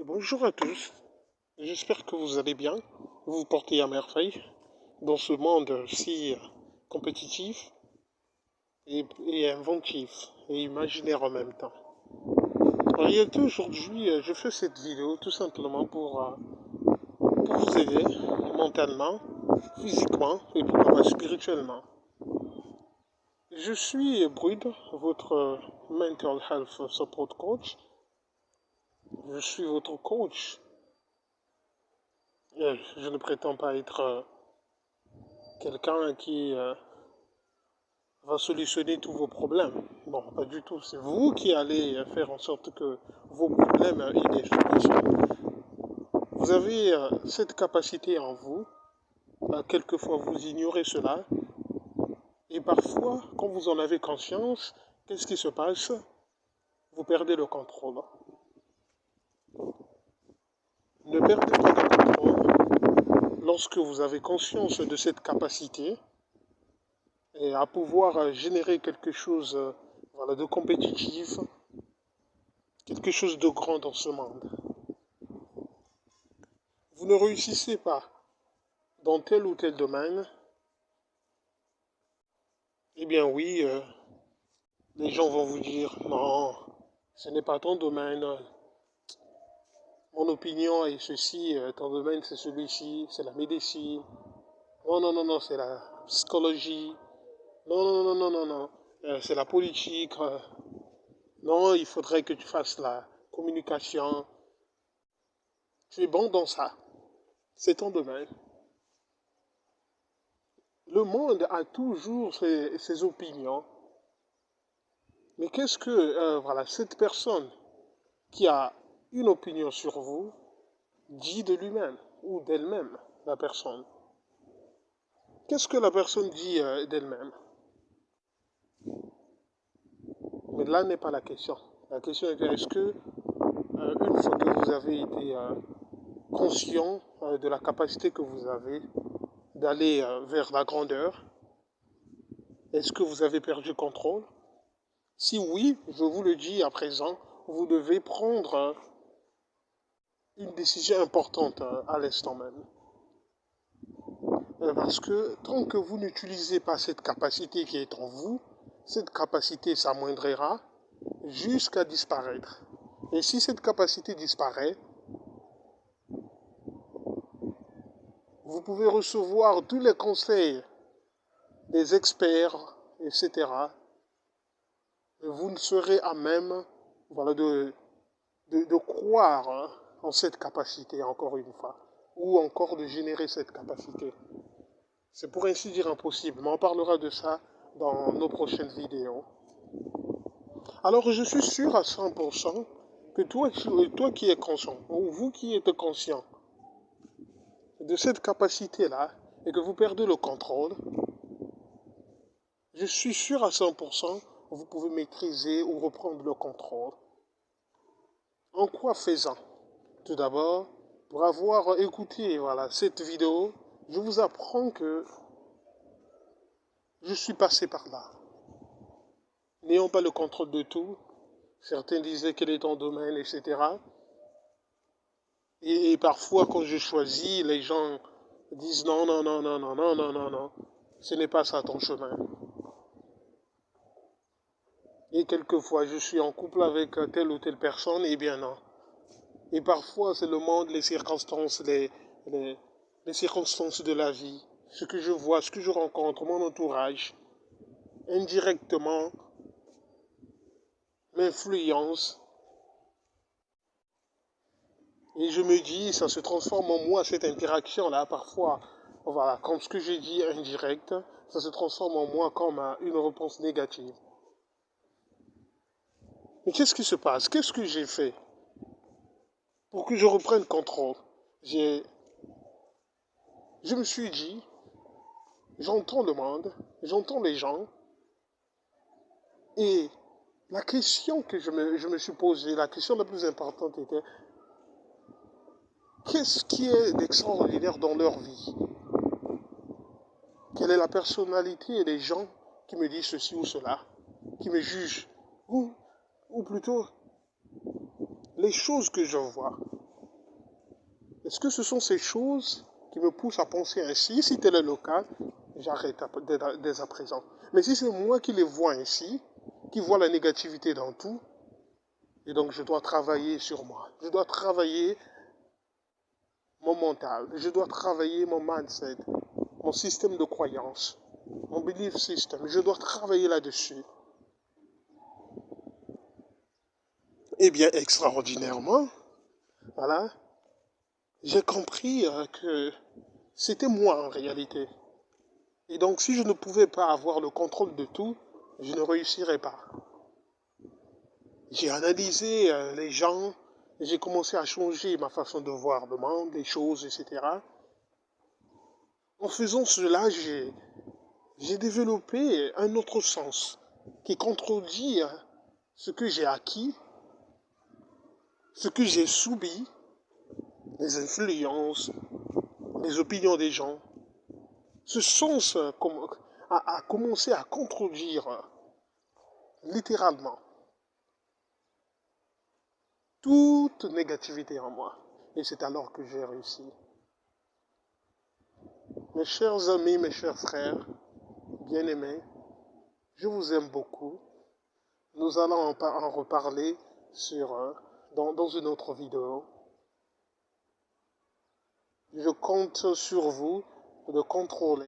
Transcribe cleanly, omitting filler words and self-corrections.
Bonjour à tous, j'espère que vous allez bien, vous vous portez à merveille dans ce monde si compétitif et inventif et imaginaire en même temps. En réalité, aujourd'hui, je fais cette vidéo tout simplement pour vous aider mentalement, physiquement et pourquoi pas spirituellement. Je suis Brud, votre Mental Health Support Coach. Je suis votre coach. Je ne prétends pas être quelqu'un qui va solutionner tous vos problèmes. Bon, pas du tout. C'est vous qui allez faire en sorte que vos problèmes aient des solutions. Vous avez cette capacité en vous. Quelquefois, vous ignorez cela. Et parfois, quand vous en avez conscience, qu'est-ce qui se passe? Vous perdez le contrôle. Ne perdez pas le contrôle lorsque vous avez conscience de cette capacité et à pouvoir générer quelque chose de compétitif, quelque chose de grand dans ce monde. Vous ne réussissez pas dans tel ou tel domaine, eh bien oui, les gens vont vous dire non, ce n'est pas ton domaine, mon opinion est ceci, ton domaine c'est celui-ci, c'est la médecine, non, non, non, non, c'est la psychologie, non, non, non, non, non, non, c'est la politique, non, il faudrait que tu fasses la communication, tu es bon dans ça, c'est ton domaine. Le monde a toujours ses opinions. Mais qu'est-ce que cette personne qui a une opinion sur vous dit de lui-même ou d'elle-même, la personne? Qu'est-ce que la personne dit d'elle-même? Mais là n'est pas la question. La question est est-ce que une fois que vous avez été conscient de la capacité que vous avez d'aller vers la grandeur, est-ce que vous avez perdu le contrôle? Si oui, je vous le dis à présent, vous devez prendre une décision importante à l'instant même. Parce que tant que vous n'utilisez pas cette capacité qui est en vous, cette capacité s'amoindrira jusqu'à disparaître. Et si cette capacité disparaît, vous pouvez recevoir tous les conseils des experts, etc. Et vous ne serez à même de croire en cette capacité, encore une fois, ou encore de générer cette capacité. C'est pour ainsi dire impossible, mais on parlera de ça dans nos prochaines vidéos. Alors je suis sûr à 100% que toi qui es conscient, ou vous qui êtes conscient de cette capacité-là, et que vous perdez le contrôle, je suis sûr à 100% que vous pouvez maîtriser ou reprendre le contrôle. En quoi faisant? Tout d'abord, pour avoir écouté cette vidéo, je vous apprends que je suis passé par là. N'ayant pas le contrôle de tout, certains disaient quel est ton domaine, etc. Et parfois, quand je choisis, les gens disent non, non, non, non, non, non, non, non, non, ce n'est pas ça ton chemin. Et quelquefois, je suis en couple avec telle ou telle personne, eh bien non. Et parfois, c'est le monde, les circonstances, les circonstances de la vie, ce que je vois, ce que je rencontre, mon entourage, indirectement, m'influence. Et je me dis, ça se transforme en moi, cette interaction-là, parfois, comme ce que j'ai dit indirect, ça se transforme en moi comme une réponse négative. Mais qu'est-ce qui se passe? Qu'est-ce que j'ai fait pour que je reprenne contrôle? Je me suis dit, j'entends le monde, j'entends les gens, et la question que je me suis posée, la question la plus importante était, qu'est-ce qui est d'extraordinaire dans leur vie? Quelle est la personnalité des gens qui me disent ceci ou cela, qui me jugent? Ou plutôt, les choses que je vois. Est-ce que ce sont ces choses qui me poussent à penser ainsi? Si tel est le cas, j'arrête dès à présent. Mais si c'est moi qui les vois ainsi, qui vois la négativité dans tout, et donc je dois travailler sur moi. Je dois travailler mon mental. Je dois travailler mon mindset, mon système de croyance, mon belief system. Je dois travailler là-dessus. Eh bien, extraordinairement, voilà, j'ai compris que c'était moi en réalité. Et donc, si je ne pouvais pas avoir le contrôle de tout, je ne réussirais pas. J'ai analysé les gens, j'ai commencé à changer ma façon de voir le monde, les choses, etc. En faisant cela, j'ai développé un autre sens qui contredit ce que j'ai acquis, ce que j'ai subi, les influences, les opinions des gens. Ce sens a commencé à contredire littéralement toute négativité en moi. Et c'est alors que j'ai réussi. Mes chers amis, mes chers frères, bien-aimés, je vous aime beaucoup. Nous allons en reparler dans une autre vidéo. Je compte sur vous de contrôler